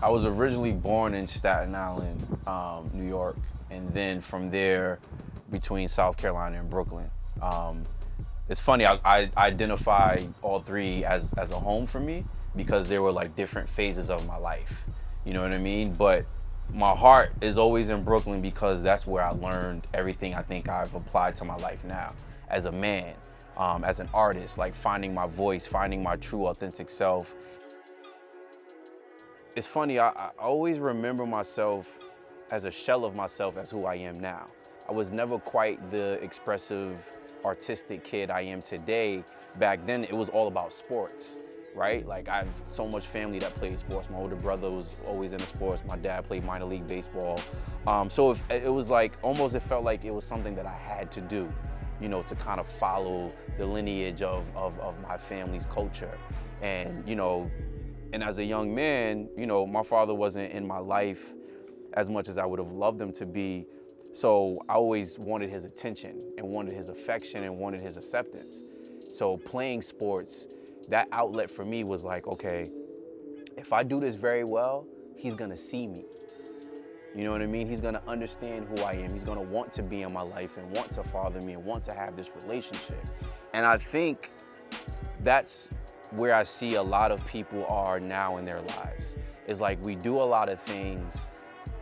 I was originally born in Staten Island, New York, and then from there, between South Carolina and Brooklyn. It's funny, I identify all three as a home for me because they were like different phases of my life. You know what I mean? But my heart is always in Brooklyn because that's where I learned everything I think I've applied to my life now as a man, as an artist, like finding my voice, finding my true authentic self. It's funny, I always remember myself as a shell of myself as who I am now. I was never quite the expressive, artistic kid I am today. Back then, it was all about sports, right? Like I have so much family that played sports. My older brother was always into sports. My dad played minor league baseball. So it was like, almost it felt like it was something that I had to do, you know, to kind of follow the lineage of my family's culture. And, you know, and as a young man, you know, my father wasn't in my life as much as I would have loved him to be. So I always wanted his attention and wanted his affection and wanted his acceptance. So playing sports, that outlet for me was like, okay, if I do this very well, he's gonna see me. You know what I mean? He's gonna understand who I am. He's gonna want to be in my life and want to father me and want to have this relationship. And I think that's where I see a lot of people are now in their lives. It's like we do a lot of things,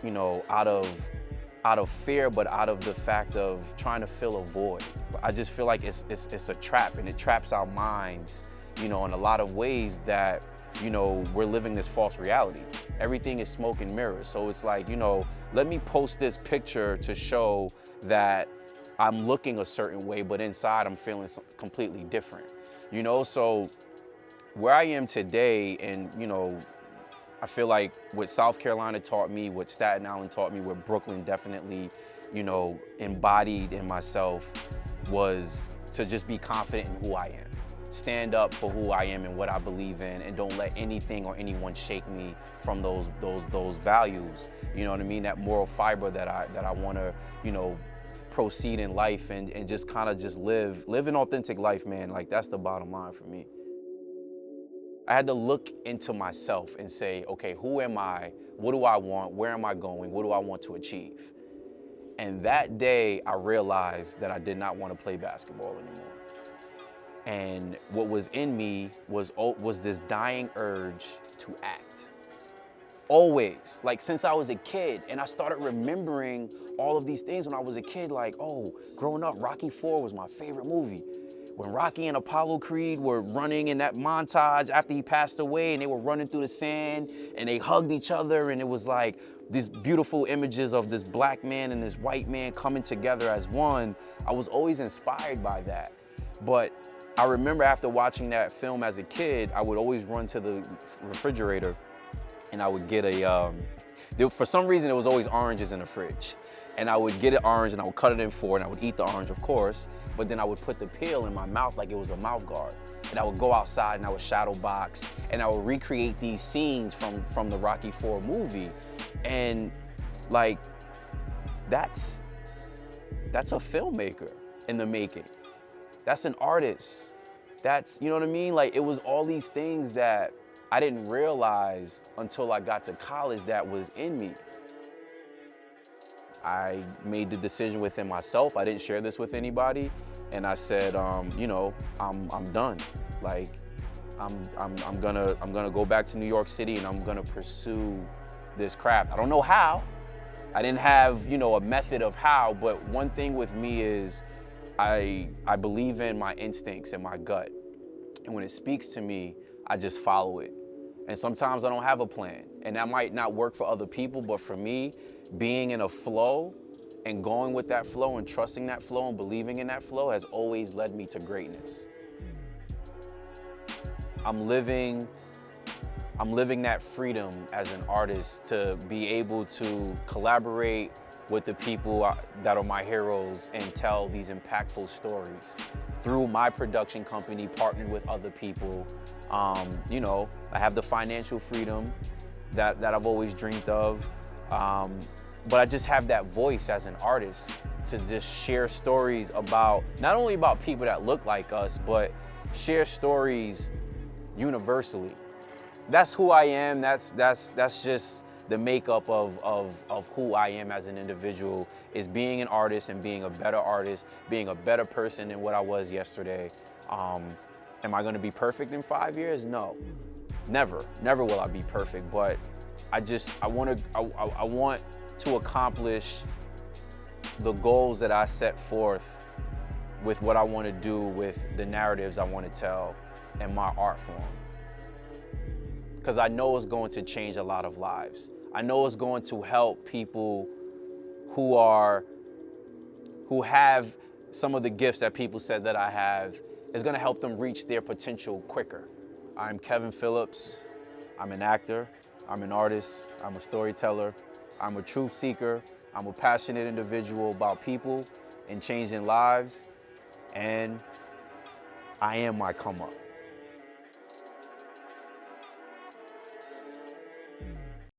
you know, out of fear, but out of the fact of trying to fill a void. I just feel like it's a trap, and it traps our minds, you know, in a lot of ways that, you know, we're living this false reality. Everything is smoke and mirrors. So it's like, you know, let me post this picture to show that I'm looking a certain way, but inside I'm feeling completely different, you know? So where I am today, and, you know, I feel like what South Carolina taught me, what Staten Island taught me, what Brooklyn definitely, you know, embodied in myself, was to just be confident in who I am. Stand up for who I am and what I believe in, and don't let anything or anyone shake me from those values. You know what I mean? That moral fiber that I want to, you know, proceed in life and just kind of just live an authentic life, man. Like that's the bottom line for me. I had to look into myself and say, okay, who am I? What do I want? Where am I going? What do I want to achieve? And that day, I realized that I did not want to play basketball anymore. And what was in me was this dying urge to act. Always, like since I was a kid, and I started remembering all of these things when I was a kid, like, oh, growing up, Rocky IV was my favorite movie. When Rocky and Apollo Creed were running in that montage after he passed away, and they were running through the sand and they hugged each other, and it was like these beautiful images of this black man and this white man coming together as one. I was always inspired by that. But I remember after watching that film as a kid, I would always run to the refrigerator and I would get for some reason it was always oranges in the fridge. And I would get an orange and I would cut it in four and I would eat the orange, of course, but then I would put the peel in my mouth like it was a mouth guard. And I would go outside and I would shadow box and I would recreate these scenes from the Rocky IV movie. And like, that's a filmmaker in the making. That's an artist. That's, you know what I mean? Like, it was all these things that I didn't realize until I got to college that was in me. I made the decision within myself. I didn't share this with anybody. And I said, you know, I'm done. Like, I'm gonna go back to New York City and I'm gonna pursue this craft. I don't know how. I didn't have, you know, a method of how, but one thing with me is I believe in my instincts and my gut. And when it speaks to me, I just follow it. And sometimes I don't have a plan. And that might not work for other people, but for me, being in a flow and going with that flow and trusting that flow and believing in that flow has always led me to greatness. I'm living that freedom as an artist to be able to collaborate with the people that are my heroes and tell these impactful stories. Through my production company, partnered with other people, you know, I have the financial freedom that I've always dreamed of, but I just have that voice as an artist to just share stories about, not only about people that look like us, but share stories universally. that's who I am. That's just the makeup of who I am as an individual, is being an artist and being a better artist, being a better person than what I was yesterday. Am I gonna be perfect in 5 years? No, never will I be perfect, but I want to accomplish the goals that I set forth with what I want to do with the narratives I want to tell in my art form. Because I know it's going to change a lot of lives. I know it's going to help people who have some of the gifts that people said that I have. It's going to help them reach their potential quicker. I'm Kevin Phillips. I'm an actor. I'm an artist. I'm a storyteller. I'm a truth seeker. I'm a passionate individual about people and changing lives. And I am my come up.